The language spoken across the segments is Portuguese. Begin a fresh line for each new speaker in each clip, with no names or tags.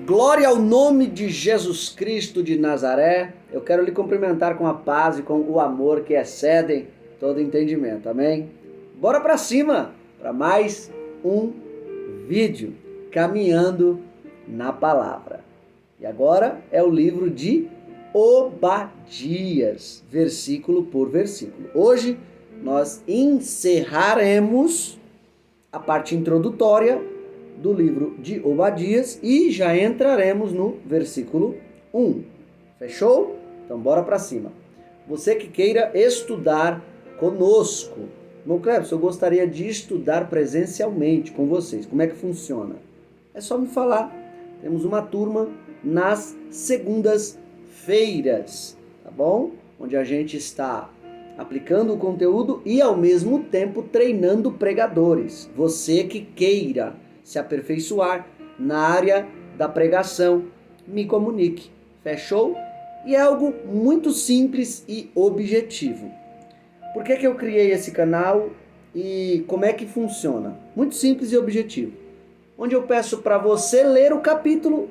Glória ao nome de Jesus Cristo de Nazaré. Eu quero lhe cumprimentar com a paz e com o amor que excedem todo entendimento. Amém? Bora para cima para mais um vídeo caminhando na palavra. E agora é o livro de Obadias, versículo por versículo. Hoje nós encerraremos a parte introdutória do livro de Obadias e já entraremos no versículo 1. Fechou? Então bora para cima. Você que queira estudar conosco. Irmão Cleber, eu gostaria de estudar presencialmente com vocês. Como é que funciona? É só me falar. Temos uma turma nas segundas-feiras, tá bom? Onde a gente está aplicando o conteúdo e ao mesmo tempo treinando pregadores. Você que queira se aperfeiçoar na área da pregação, me comunique. Fechou? E é algo muito simples e objetivo. Por que eu criei esse canal e como é que funciona? Muito simples e objetivo. Onde eu peço para você ler o capítulo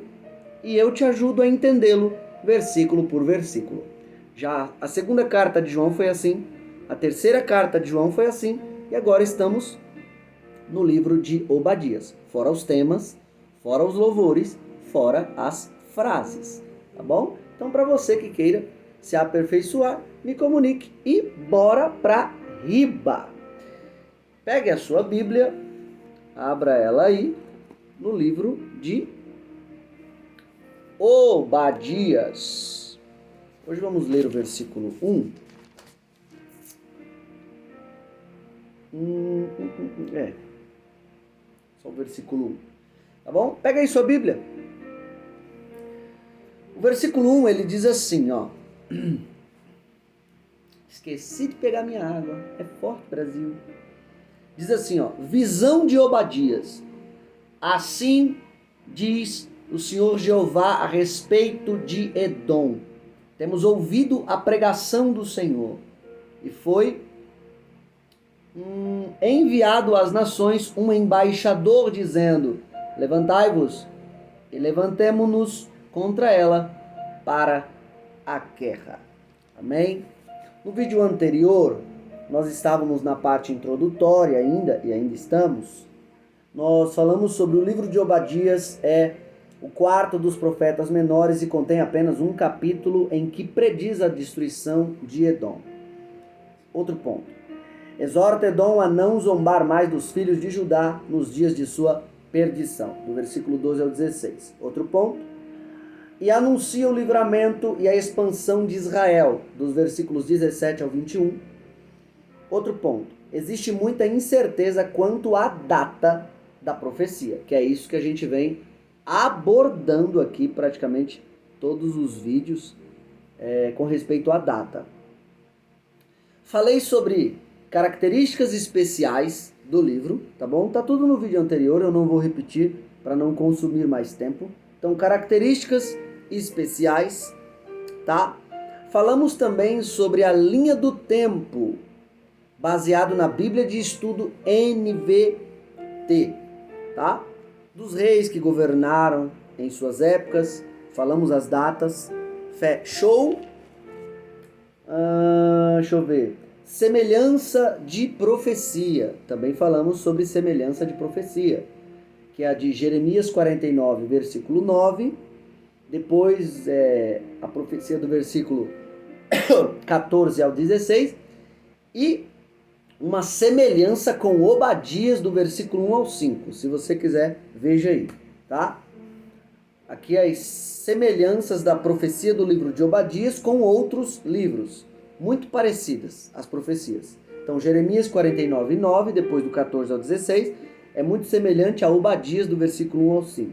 e eu te ajudo a entendê-lo versículo por versículo. Já a segunda carta de João foi assim, a terceira carta de João foi assim e agora estamos no livro de Obadias. Fora os temas, fora os louvores, fora as frases, tá bom? Então, para você que queira se aperfeiçoar, me comunique e bora pra riba. Pegue a sua Bíblia, abra ela aí no livro de Obadias. Hoje vamos ler o versículo 1. Só o versículo 1. Tá bom? Pega aí sua Bíblia. O versículo 1, ele diz assim, ó. Esqueci de pegar minha água. É forte, Brasil. Diz assim, ó. Visão de Obadias. Assim diz o Senhor Jeová a respeito de Edom. Temos ouvido a pregação do Senhor. E foi enviado às nações um embaixador dizendo: levantai-vos e levantemo-nos contra ela para a guerra. Amém? No vídeo anterior, nós estávamos na parte introdutória ainda, e ainda estamos. Nós falamos sobre o livro de Obadias, é o quarto dos profetas menores e contém apenas um capítulo em que prediz a destruição de Edom. Outro ponto. Exorta Edom a não zombar mais dos filhos de Judá nos dias de sua perdição. Do versículo 12 ao 16. Outro ponto. E anuncia o livramento e a expansão de Israel. Dos versículos 17 ao 21. Outro ponto. Existe muita incerteza quanto à data da profecia. Que é isso que a gente vem abordando aqui praticamente todos os vídeos com respeito à data. Falei sobre características especiais do livro, tá bom? Tá tudo no vídeo anterior, eu não vou repetir para não consumir mais tempo. Então, características especiais, tá? Falamos também sobre a linha do tempo, baseado na Bíblia de Estudo NVT, tá? Dos reis que governaram em suas épocas, falamos as datas. Fechou? Deixa eu ver. Semelhança de profecia. Também falamos sobre semelhança de profecia, que é a de Jeremias 49, versículo 9. Depois a profecia do versículo 14 ao 16. E uma semelhança com Obadias do versículo 1 ao 5. Se você quiser, veja aí, tá? Aqui as semelhanças da profecia do livro de Obadias com outros livros. Muito parecidas as profecias. Então, Jeremias 49, 9, depois do 14 ao 16, é muito semelhante a Obadias do versículo 1 ao 5.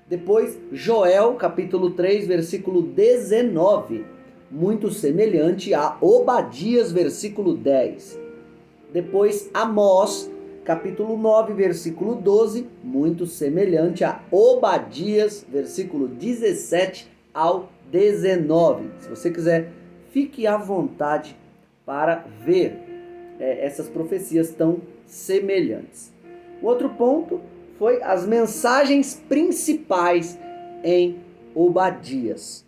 Depois, Joel, capítulo 3, versículo 19, muito semelhante a Obadias, versículo 10. Depois, Amós, capítulo 9, versículo 12, muito semelhante a Obadias, versículo 17 ao 19. Se você quiser, fique à vontade para ver essas profecias tão semelhantes. O outro ponto foi as mensagens principais em Obadias.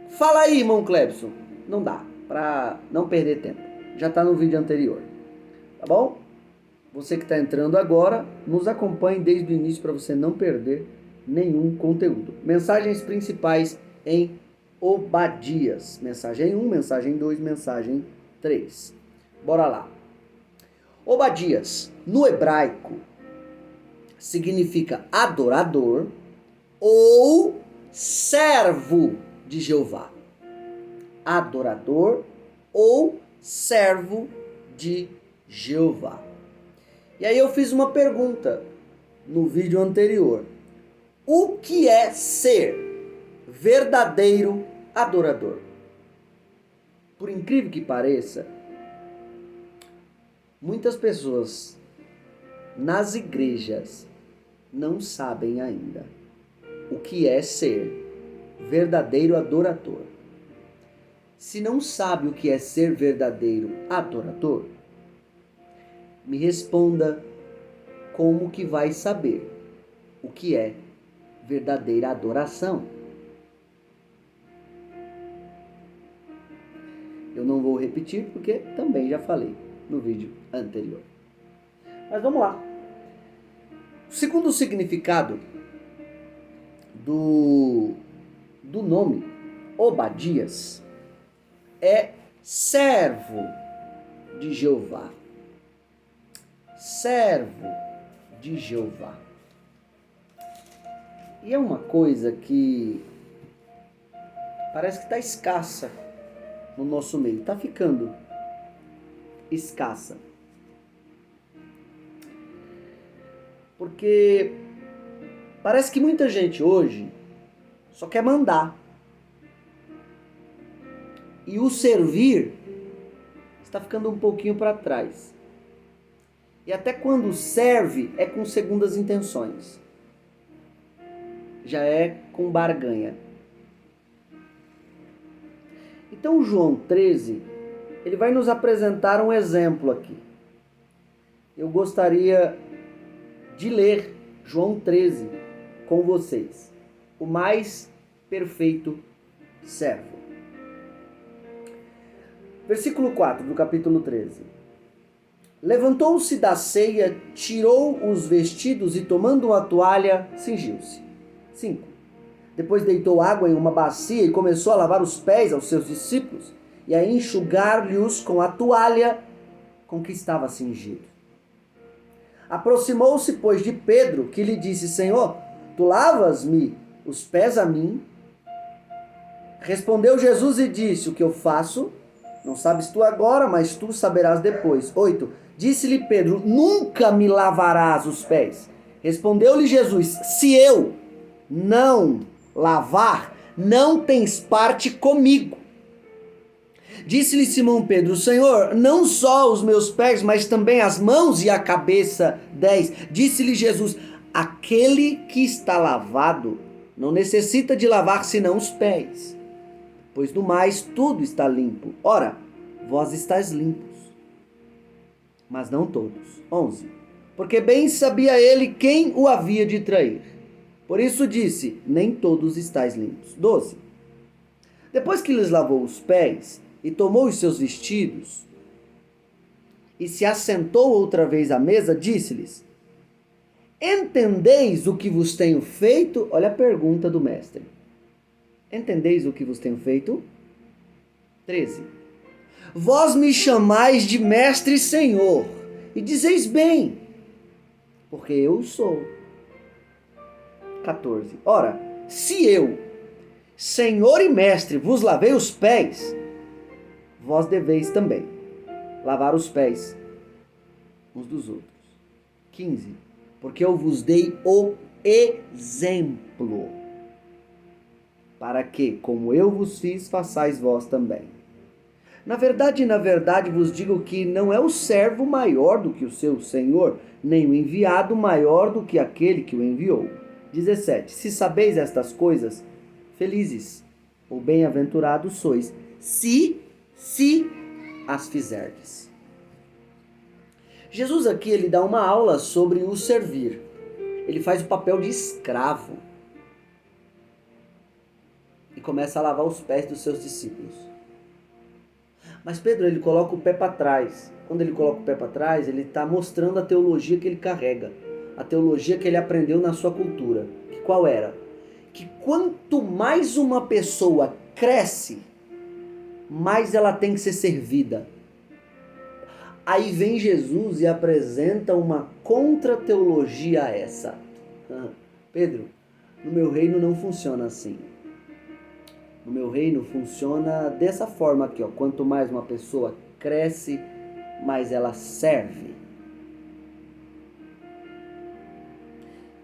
Fala aí, irmão Clebson. Não dá, para não perder tempo. Já está no vídeo anterior. Tá bom? Você que está entrando agora, nos acompanhe desde o início para você não perder nenhum conteúdo. Mensagens principais em Obadias. Mensagem 1, mensagem 2, mensagem 3. Bora lá. Obadias, no hebraico, significa adorador ou servo de Jeová. Adorador ou servo de Jeová. E aí eu fiz uma pergunta no vídeo anterior. O que é ser verdadeiro adorador? Por incrível que pareça, muitas pessoas nas igrejas não sabem ainda o que é ser verdadeiro adorador. Se não sabe o que é ser verdadeiro adorador, me responda como que vai saber o que é verdadeira adoração. Eu não vou repetir porque também já falei no vídeo anterior. Mas vamos lá. O segundo significado do nome Obadias é servo de Jeová. Servo de Jeová. E é uma coisa que parece que está escassa no nosso meio. Está ficando escassa. Porque parece que muita gente hoje só quer mandar. E o servir está ficando um pouquinho para trás. E até quando serve é com segundas intenções. Já é com barganha. Então João 13, ele vai nos apresentar um exemplo aqui. Eu gostaria de ler João 13 com vocês. O mais perfeito servo. Versículo 4 do capítulo 13. Levantou-se da ceia, tirou os vestidos e tomando uma toalha, cingiu-se. 5. Depois deitou água em uma bacia e começou a lavar os pés aos seus discípulos e a enxugar-lhes com a toalha com que estava cingido. Aproximou-se, pois, de Pedro, que lhe disse: Senhor, tu lavas-me os pés a mim? Respondeu Jesus e disse: O que eu faço, não sabes tu agora, mas tu saberás depois. 8. Disse-lhe Pedro: Nunca me lavarás os pés. Respondeu-lhe Jesus: Se eu não lavar, não tens parte comigo. Disse-lhe Simão Pedro: Senhor, não só os meus pés, mas também as mãos e a cabeça. 10. Disse-lhe Jesus: Aquele que está lavado não necessita de lavar senão os pés, pois no mais tudo está limpo. Ora, vós estáis limpos, mas não todos. 11. Porque bem sabia ele quem o havia de trair. Por isso disse: nem todos estáis limpos. 12. Depois que lhes lavou os pés e tomou os seus vestidos e se assentou outra vez à mesa, disse-lhes: Entendeis o que vos tenho feito? Olha a pergunta do mestre. Entendeis o que vos tenho feito? 13. Vós me chamais de mestre e senhor, e dizeis bem, porque eu sou. 14. Ora, se eu, senhor e mestre, vos lavei os pés, vós deveis também lavar os pés uns dos outros. 15. Porque eu vos dei o exemplo, para que, como eu vos fiz, façais vós também. Na verdade vos digo que não é o servo maior do que o seu senhor, nem o enviado maior do que aquele que o enviou. 17. Se sabeis estas coisas, felizes ou bem-aventurados sois, se as fizerdes. Jesus aqui ele dá uma aula sobre o servir. Ele faz o papel de escravo. e começa a lavar os pés dos seus discípulos. Mas Pedro, ele coloca o pé para trás. Quando ele coloca o pé para trás, ele está mostrando a teologia que ele carrega, a teologia que ele aprendeu na sua cultura. Que qual era? Que quanto mais uma pessoa cresce, mais ela tem que ser servida. Aí vem Jesus e apresenta uma contra-teologia a essa. Pedro, no meu reino não funciona assim. No meu reino funciona dessa forma aqui, ó. Quanto mais uma pessoa cresce, mais ela serve.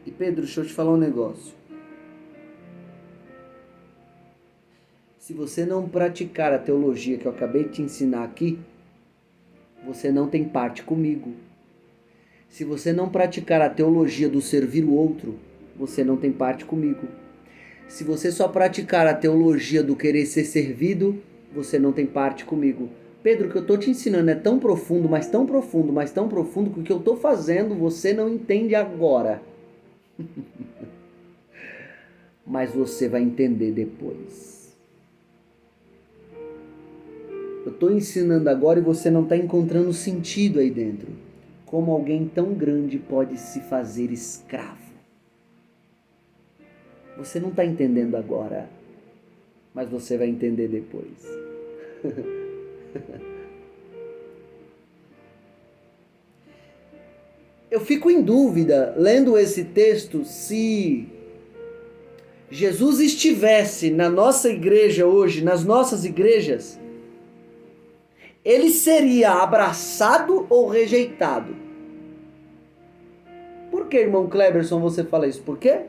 E Pedro, deixa eu te falar um negócio. Se você não praticar a teologia que eu acabei de te ensinar aqui, você não tem parte comigo. Se você não praticar a teologia do servir o outro, você não tem parte comigo. Se você só praticar a teologia do querer ser servido, você não tem parte comigo. Pedro, o que eu estou te ensinando é tão profundo, mas tão profundo, mas tão profundo, que o que eu estou fazendo você não entende agora. Mas você vai entender depois. Eu estou ensinando agora e você não está encontrando sentido aí dentro. Como alguém tão grande pode se fazer escravo? Você não está entendendo agora, mas você vai entender depois. Eu fico em dúvida, lendo esse texto, se Jesus estivesse na nossa igreja hoje, nas nossas igrejas, ele seria abraçado ou rejeitado? Por que, irmão Cleberson, você fala isso? Por quê?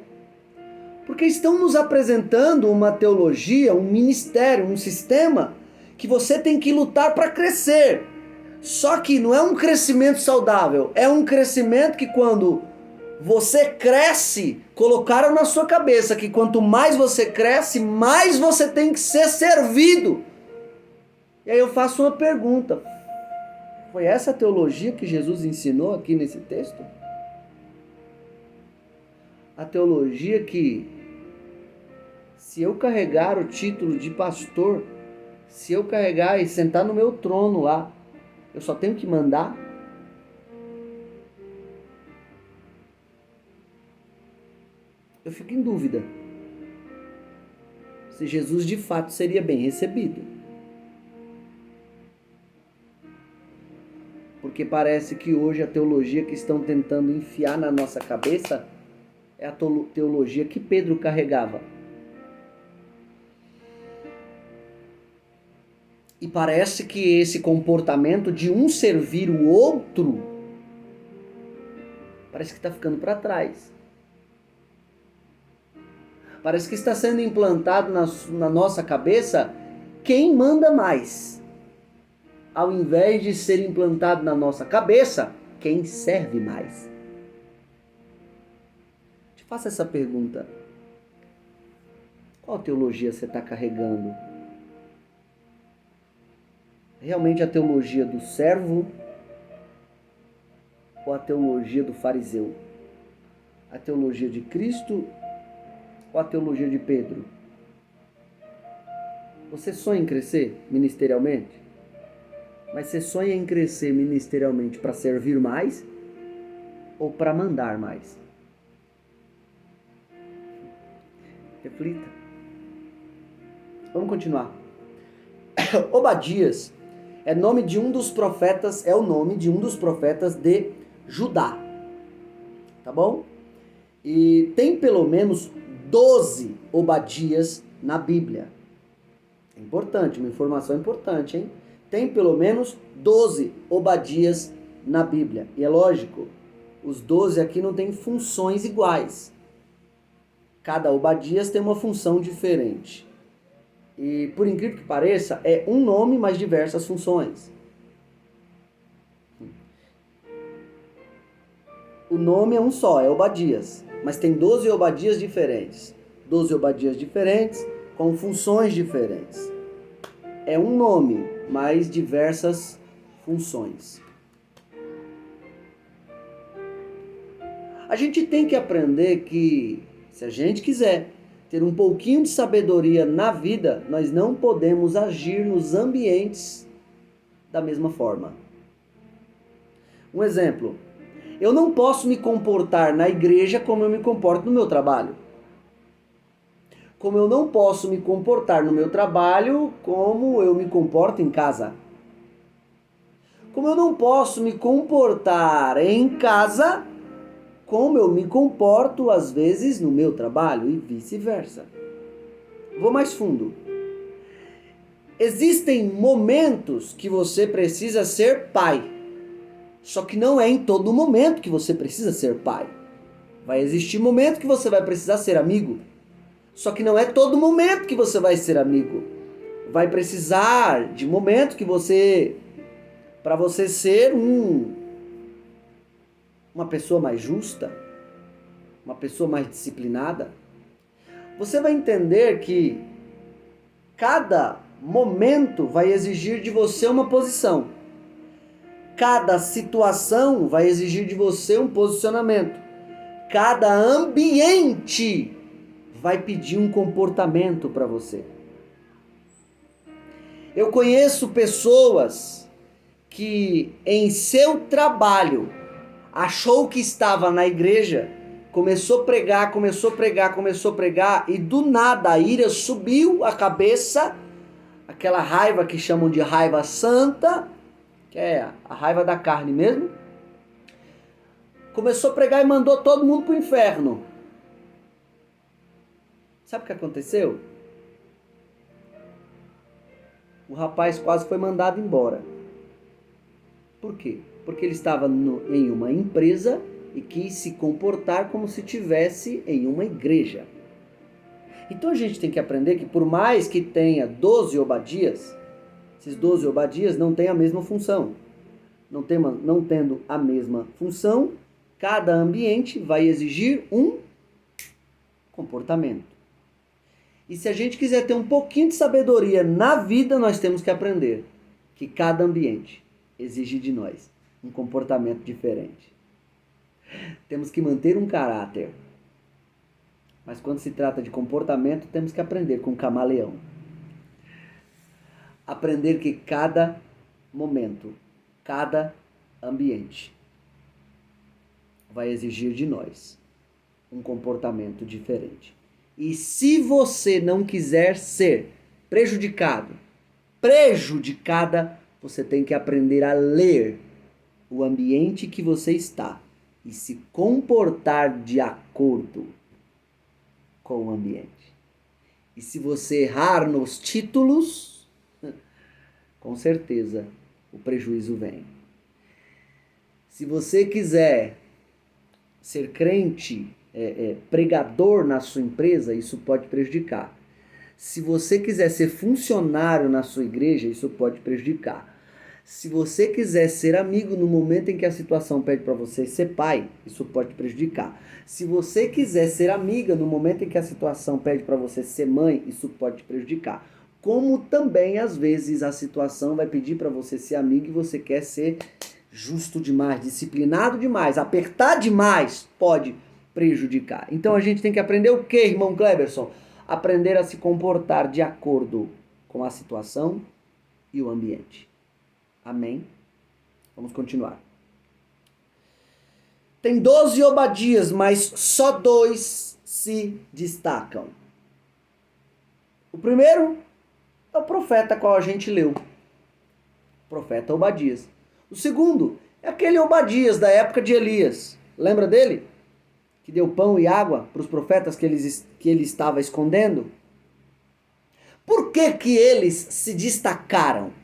Porque estão nos apresentando uma teologia, um ministério, um sistema que você tem que lutar para crescer. Só que não é um crescimento saudável, é um crescimento que quando você cresce, colocaram na sua cabeça que quanto mais você cresce, mais você tem que ser servido. E aí eu faço uma pergunta. Foi essa a teologia que Jesus ensinou aqui nesse texto? A teologia que, se eu carregar o título de pastor, se eu carregar e sentar no meu trono lá, eu só tenho que mandar? Eu fico em dúvida se Jesus de fato seria bem recebido. Porque parece que hoje a teologia que estão tentando enfiar na nossa cabeça é a teologia que Pedro carregava. E parece que esse comportamento de um servir o outro, parece que está ficando para trás. Parece que está sendo implantado na nossa cabeça quem manda mais, ao invés de ser implantado na nossa cabeça quem serve mais. Te faço essa pergunta. Qual teologia você está carregando? Realmente a teologia do servo ou a teologia do fariseu? A teologia de Cristo ou a teologia de Pedro? Você sonha em crescer ministerialmente? Mas você sonha em crescer ministerialmente para servir mais ou para mandar mais? Reflita. Vamos continuar. Obadias é nome de um dos profetas, é o nome de um dos profetas de Judá. Tá bom? E tem pelo menos 12 Obadias na Bíblia. É importante, uma informação importante, hein? Tem pelo menos 12 Obadias na Bíblia. E é lógico, os 12 aqui não têm funções iguais. Cada Obadias tem uma função diferente. E por incrível que pareça, é um nome, mas diversas funções. O nome é um só, é Obadias. Mas tem 12 Obadias diferentes. 12 Obadias diferentes, com funções diferentes. É um nome, mas diversas funções. A gente tem que aprender que, se a gente quiser ter um pouquinho de sabedoria na vida, nós não podemos agir nos ambientes da mesma forma. Um exemplo, eu não posso me comportar na igreja como eu me comporto no meu trabalho. Como eu não posso me comportar no meu trabalho como eu me comporto em casa. Como eu não posso me comportar em casa como eu me comporto às vezes no meu trabalho e vice-versa. Vou mais fundo. Existem momentos que você precisa ser pai. Só que não é em todo momento que você precisa ser pai. Vai existir momento que você vai precisar ser amigo. Só que não é todo momento que você vai ser amigo. Vai precisar de momento que você, para você ser uma pessoa mais justa, uma pessoa mais disciplinada, você vai entender que cada momento vai exigir de você uma posição. Cada situação vai exigir de você um posicionamento. Cada ambiente vai pedir um comportamento para você. Eu conheço pessoas que em seu trabalho achou que estava na igreja, começou a pregar e do nada a ira subiu a cabeça, aquela raiva que chamam de raiva santa, que é a raiva da carne mesmo. Começou a pregar e mandou todo mundo pro inferno. Sabe o que aconteceu? O rapaz quase foi mandado embora. Por quê? Porque ele estava em uma empresa e quis se comportar como se estivesse em uma igreja. Então a gente tem que aprender que por mais que tenha 12 Obadias, esses 12 Obadias não têm a mesma função. Não tendo a mesma função, cada ambiente vai exigir um comportamento. E se a gente quiser ter um pouquinho de sabedoria na vida, nós temos que aprender que cada ambiente exige de nós um comportamento diferente. Temos que manter um caráter. Mas quando se trata de comportamento, temos que aprender com o camaleão. Aprender que cada momento, cada ambiente vai exigir de nós um comportamento diferente. E se você não quiser ser prejudicada, você tem que aprender a ler o ambiente que você está e se comportar de acordo com o ambiente. E se você errar nos títulos, com certeza o prejuízo vem. Se você quiser ser crente, pregador na sua empresa, isso pode prejudicar. Se você quiser ser funcionário na sua igreja, isso pode prejudicar. Se você quiser ser amigo no momento em que a situação pede para você ser pai, isso pode prejudicar. Se você quiser ser amiga no momento em que a situação pede para você ser mãe, isso pode prejudicar. Como também, às vezes, a situação vai pedir para você ser amigo e você quer ser justo demais, disciplinado demais, apertar demais, pode prejudicar. Então a gente tem que aprender o quê, irmão Cleberson? Aprender a se comportar de acordo com a situação e o ambiente. Amém? Vamos continuar. Tem 12 Obadias, mas só 2 se destacam. O primeiro é o profeta qual a gente leu. O profeta Obadias. O segundo é aquele Obadias da época de Elias. Lembra dele? Que deu pão e água para os profetas que ele estava escondendo? Por que que eles se destacaram?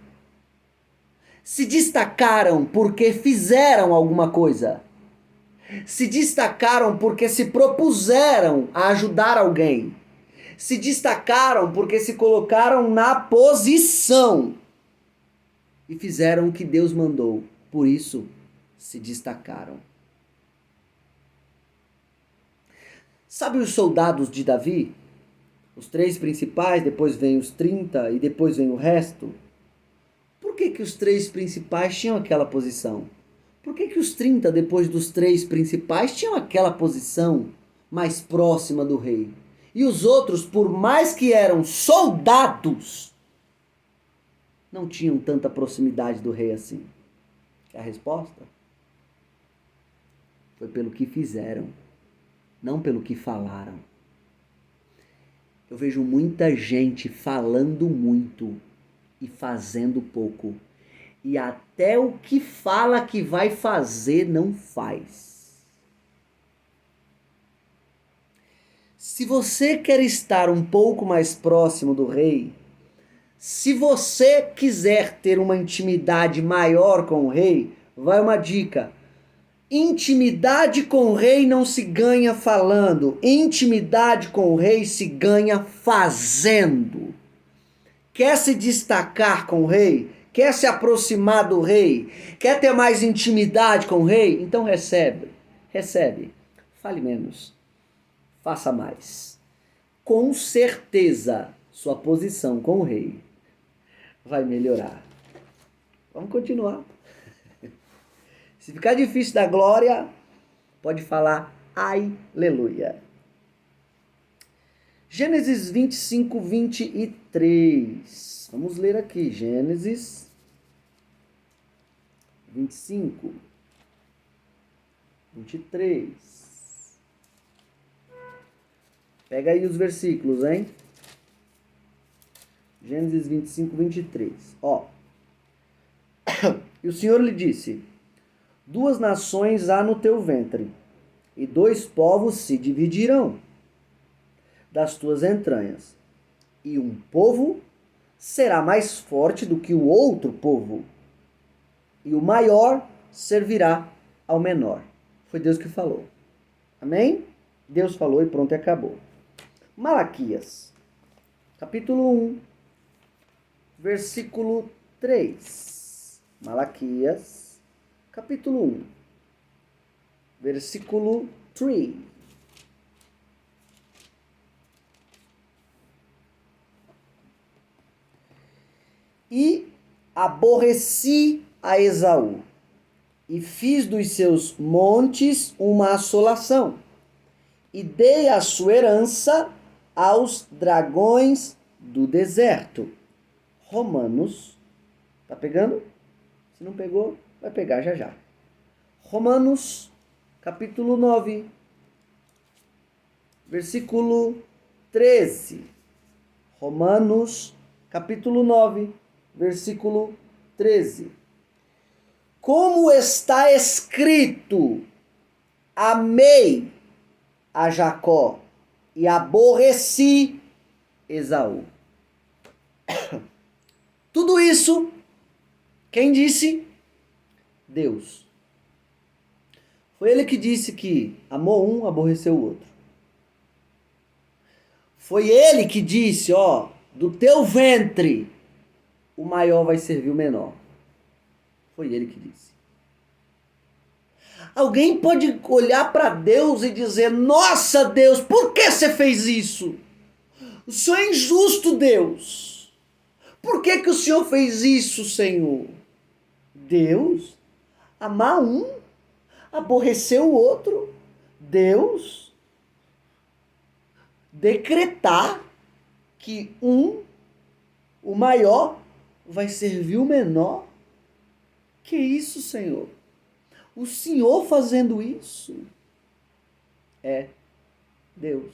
Se destacaram porque fizeram alguma coisa. Se destacaram porque se propuseram a ajudar alguém. Se destacaram porque se colocaram na posição e fizeram o que Deus mandou. Por isso, se destacaram. Sabe os soldados de Davi? Os 3 principais, depois vem os 30 e depois vem o resto. Por que os 3 principais tinham aquela posição? Por que os 30, depois dos 3 principais, tinham aquela posição mais próxima do rei? E os outros, por mais que eram soldados, não tinham tanta proximidade do rei assim. A resposta foi pelo que fizeram, não pelo que falaram. Eu vejo muita gente falando muito e fazendo pouco. E até o que fala que vai fazer, não faz. Se você quer estar um pouco mais próximo do rei, se você quiser ter uma intimidade maior com o rei, vai uma dica. Intimidade com o rei não se ganha falando. Intimidade com o rei se ganha fazendo. Quer se destacar com o rei? Quer se aproximar do rei? Quer ter mais intimidade com o rei? Então recebe. Recebe. Fale menos. Faça mais. Com certeza, sua posição com o rei vai melhorar. Vamos continuar. Se ficar difícil da glória, pode falar aleluia. Gênesis 25, 23. Vamos ler aqui. Gênesis 25, 23. Pega aí os versículos, hein? Gênesis 25, 23. Ó. E o Senhor lhe disse: 2 nações há no teu ventre, e 2 povos se dividirão das tuas entranhas, e um povo será mais forte do que o outro povo, e o maior servirá ao menor. Foi Deus que falou. Amém? Deus falou e pronto, e acabou. Malaquias, capítulo 1, versículo 3. Malaquias, capítulo 1, versículo 3. E aborreci a Esaú, e fiz dos seus montes uma assolação, e dei a sua herança aos dragões do deserto. Romanos, tá pegando? Se não pegou, vai pegar já já. Romanos, capítulo 9, versículo 13. Romanos, capítulo 9, versículo 13. Como está escrito: amei a Jacó e aborreci Esaú. Tudo isso, quem disse? Deus. Foi ele que disse que amou um, aborreceu o outro. Foi ele que disse, ó, do teu ventre o maior vai servir o menor. Foi ele que disse. Alguém pode olhar para Deus e dizer: nossa, Deus, por que você fez isso? O Senhor é injusto, Deus. Por que o Senhor fez isso, Senhor? Deus, amar um, aborrecer o outro. Deus, decretar que um, o maior, vai servir o menor. Que isso, Senhor? O Senhor fazendo isso é Deus.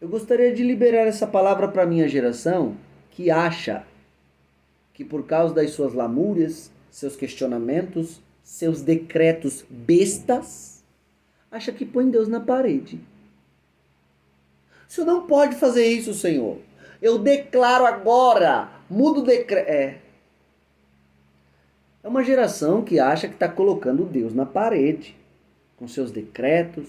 Eu gostaria de liberar essa palavra para a minha geração que acha que por causa das suas lamúrias, seus questionamentos, seus decretos bestas, acha que põe Deus na parede. O Senhor não pode fazer isso, Senhor. Eu declaro agora, mudo o decreto. É uma geração que acha que está colocando Deus na parede, com seus decretos,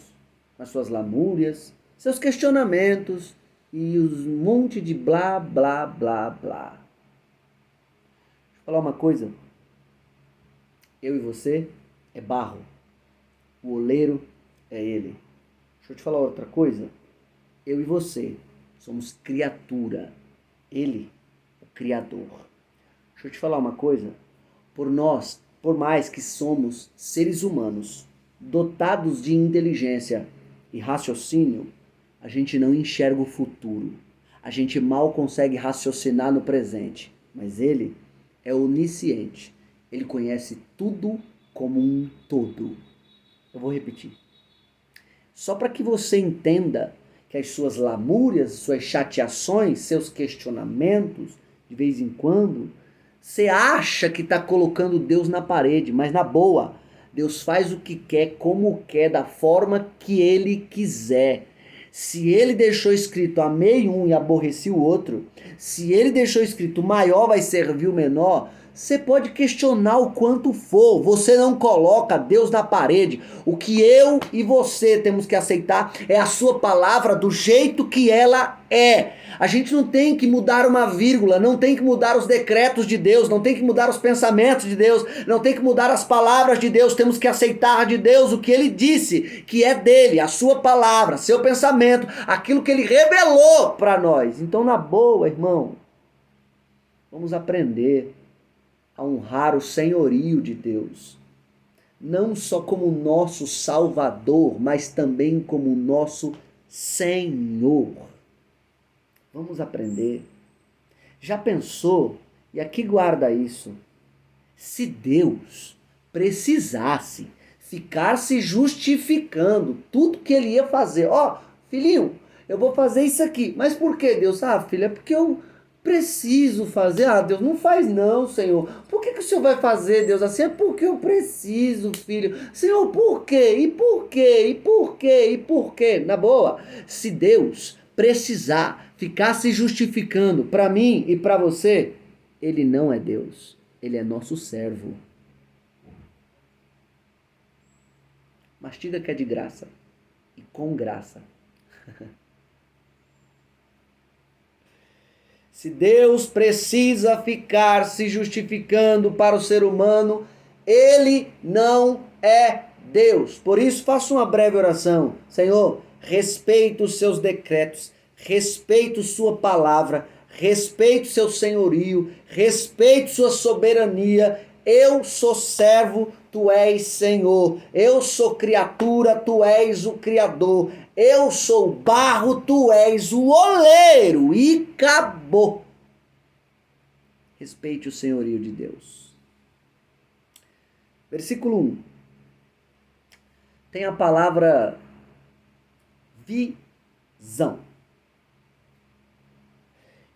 com as suas lamúrias, seus questionamentos e os monte de blá, blá, blá, blá. Deixa eu falar uma coisa. Eu e você é barro. O oleiro é ele. Deixa eu te falar outra coisa. Eu e você somos criatura. Ele é o Criador. Deixa eu te falar uma coisa. Por mais que somos seres humanos, dotados de inteligência e raciocínio, a gente não enxerga o futuro. A gente mal consegue raciocinar no presente. Mas ele é onisciente. Ele conhece tudo como um todo. Eu vou repetir. Só para que você entenda que as suas lamúrias, suas chateações, seus questionamentos, de vez em quando, você acha que está colocando Deus na parede, mas na boa, Deus faz o que quer, como quer, da forma que Ele quiser. Se Ele deixou escrito amei um e aborreci o outro, se Ele deixou escrito o maior vai servir o menor, você pode questionar o quanto for, você não coloca Deus na parede. O que eu e você temos que aceitar é a sua palavra do jeito que ela é. A gente não tem que mudar uma vírgula, não tem que mudar os decretos de Deus, não tem que mudar os pensamentos de Deus, não tem que mudar as palavras de Deus. Temos que aceitar de Deus o que Ele disse, que é dele, a sua palavra, seu pensamento, aquilo que Ele revelou para nós. Então, na boa, irmão, vamos aprender a honrar o senhorio de Deus, não só como nosso Salvador, mas também como nosso Senhor. Vamos aprender. Já pensou, e aqui guarda isso, se Deus precisasse ficar se justificando tudo que Ele ia fazer, filhinho, eu vou fazer isso aqui, mas por que, Deus? Filho, é porque eu preciso fazer. Deus, não faz não, Senhor. Por que o Senhor vai fazer, Deus, assim? É porque eu preciso, filho. Senhor, por quê? E por quê? E por quê? E por quê? Na boa, se Deus precisar ficar se justificando para mim e para você, Ele não é Deus. Ele é nosso servo. Mastiga que é de graça. E com graça. Se Deus precisa ficar se justificando para o ser humano, Ele não é Deus. Por isso, faça uma breve oração. Senhor, respeito os seus decretos, respeito sua palavra, respeito seu senhorio, respeito sua soberania. Eu sou servo, tu és Senhor. Eu sou criatura, tu és o Criador. Eu sou barro, tu és o oleiro. E acabou. Respeite o senhorio de Deus. Versículo 1. Tem a palavra visão.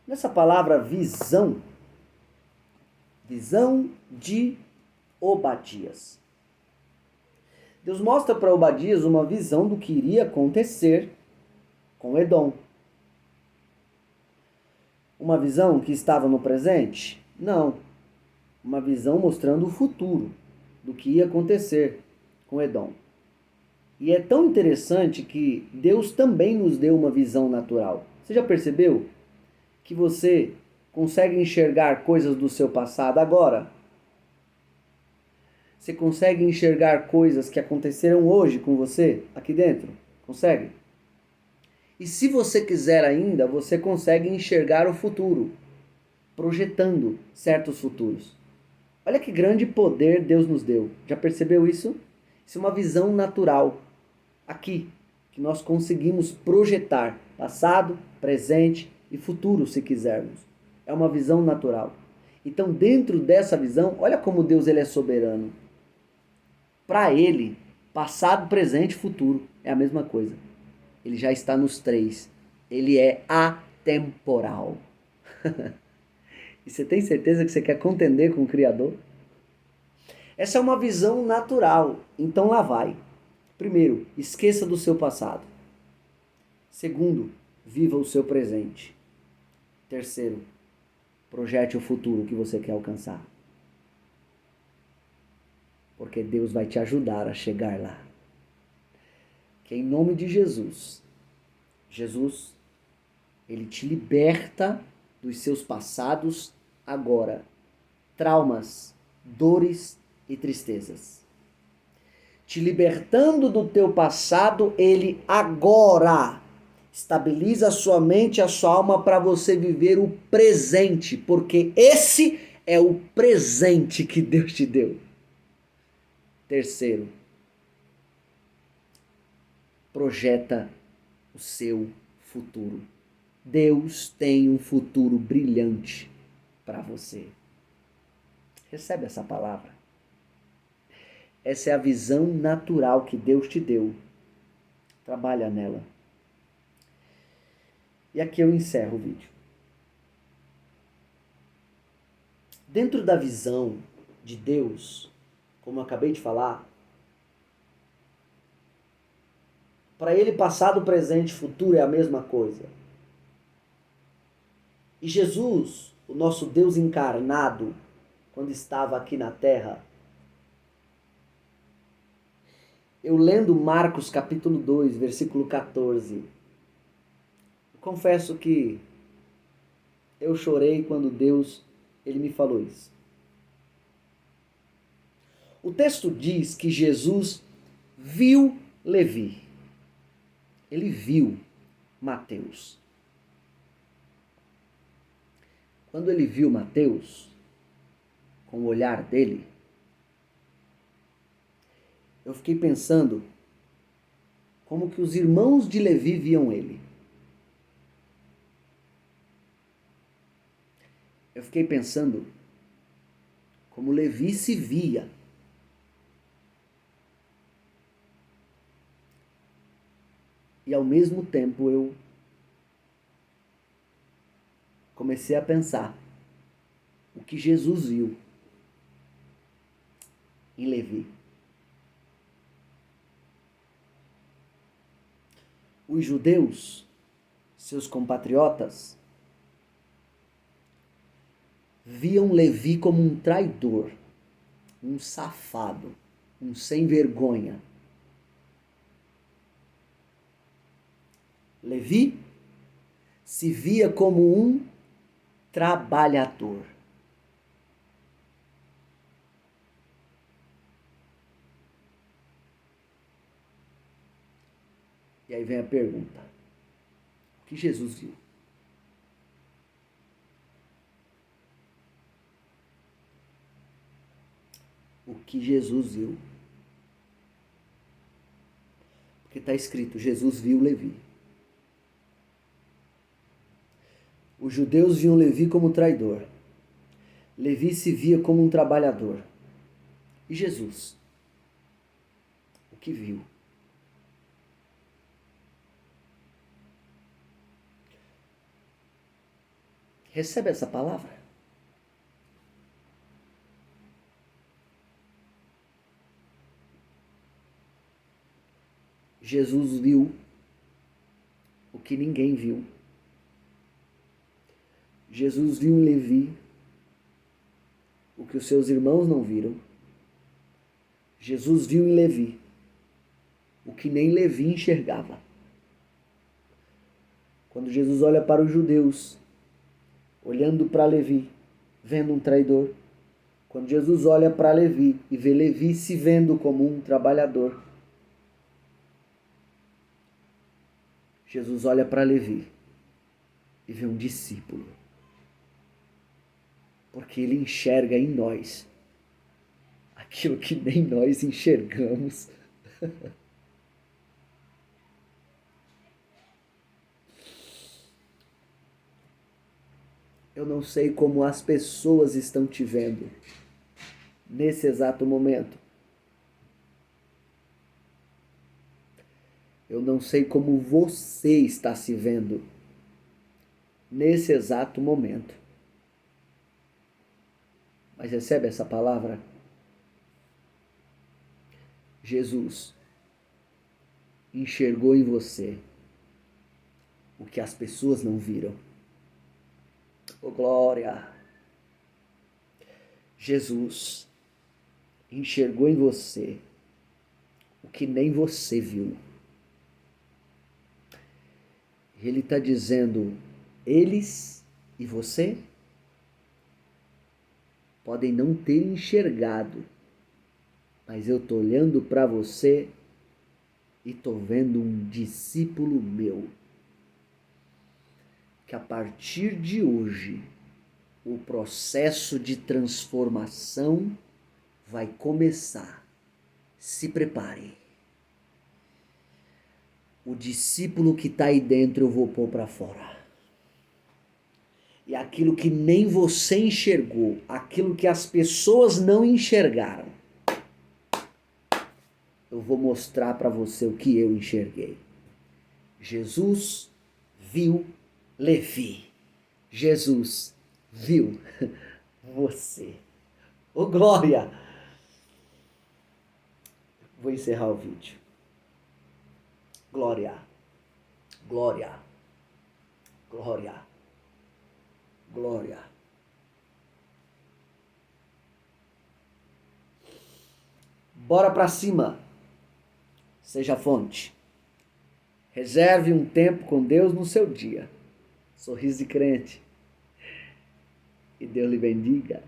Nessa palavra visão, visão de Obadias. Deus mostra para Obadias uma visão do que iria acontecer com Edom. Uma visão que estava no presente? Não. Uma visão mostrando o futuro do que ia acontecer com Edom. E é tão interessante que Deus também nos deu uma visão natural. Você já percebeu que você consegue enxergar coisas do seu passado agora? Você consegue enxergar coisas que aconteceram hoje com você, aqui dentro? Consegue? E se você quiser ainda, você consegue enxergar o futuro, projetando certos futuros. Olha que grande poder Deus nos deu. Já percebeu isso? Isso é uma visão natural, aqui, que nós conseguimos projetar passado, presente e futuro, se quisermos. É uma visão natural. Então, dentro dessa visão, olha como Deus ele é soberano. Para ele, passado, presente e futuro é a mesma coisa. Ele já está nos três. Ele é atemporal. E você tem certeza que você quer contender com o Criador? Essa é uma visão natural. Então lá vai. Primeiro, esqueça do seu passado. Segundo, viva o seu presente. Terceiro, projete o futuro que você quer alcançar. Porque Deus vai te ajudar a chegar lá. Que em nome de Jesus, ele te liberta dos seus passados agora. Traumas, dores e tristezas. Te libertando do teu passado, ele agora estabiliza a sua mente e a sua alma para você viver o presente, porque esse é o presente que Deus te deu. Terceiro, projeta o seu futuro. Deus tem um futuro brilhante para você. Recebe essa palavra. Essa é a visão natural que Deus te deu. Trabalha nela. E aqui eu encerro o vídeo. Dentro da visão de Deus, como eu acabei de falar, para ele passado, presente e futuro é a mesma coisa. E Jesus, o nosso Deus encarnado, quando estava aqui na terra, eu lendo Marcos capítulo 2, versículo 14, eu confesso que eu chorei quando Deus ele me falou isso. O texto diz que Jesus viu Levi. Ele viu Mateus. Quando ele viu Mateus, com o olhar dele, eu fiquei pensando como que os irmãos de Levi viam ele. Eu fiquei pensando como Levi se via. E ao mesmo tempo eu comecei a pensar o que Jesus viu em Levi. Os judeus, seus compatriotas, viam Levi como um traidor, um safado, um sem vergonha. Levi se via como um trabalhador. E aí vem a pergunta: o que Jesus viu? O que Jesus viu? Porque está escrito, Jesus viu Levi. Os judeus viam Levi como traidor. Levi se via como um trabalhador. E Jesus? O que viu? Recebe essa palavra? Jesus viu o que ninguém viu. Jesus viu em Levi o que os seus irmãos não viram. Jesus viu em Levi o que nem Levi enxergava. Quando Jesus olha para os judeus, olhando para Levi, vendo um traidor. Quando Jesus olha para Levi e vê Levi se vendo como um trabalhador, Jesus olha para Levi e vê um discípulo. Porque ele enxerga em nós aquilo que nem nós enxergamos. Eu não sei como as pessoas estão te vendo nesse exato momento. Eu não sei como você está se vendo nesse exato momento. Mas recebe essa palavra? Jesus enxergou em você o que as pessoas não viram. Oh, glória! Jesus enxergou em você o que nem você viu. Ele está dizendo, eles e você podem não ter enxergado, mas eu estou olhando para você e estou vendo um discípulo meu, que a partir de hoje o processo de transformação vai começar. Se prepare. o discípulo que está aí dentro eu vou pôr para fora. E aquilo que nem você enxergou, aquilo que as pessoas não enxergaram, eu vou mostrar para você o que eu enxerguei. Jesus viu Levi. Jesus viu você. Ô glória! Vou encerrar o vídeo. Glória. Glória. Glória. Glória. Bora pra cima. Seja fonte. Reserve um tempo com Deus no seu dia. Sorriso de crente. E Deus lhe bendiga.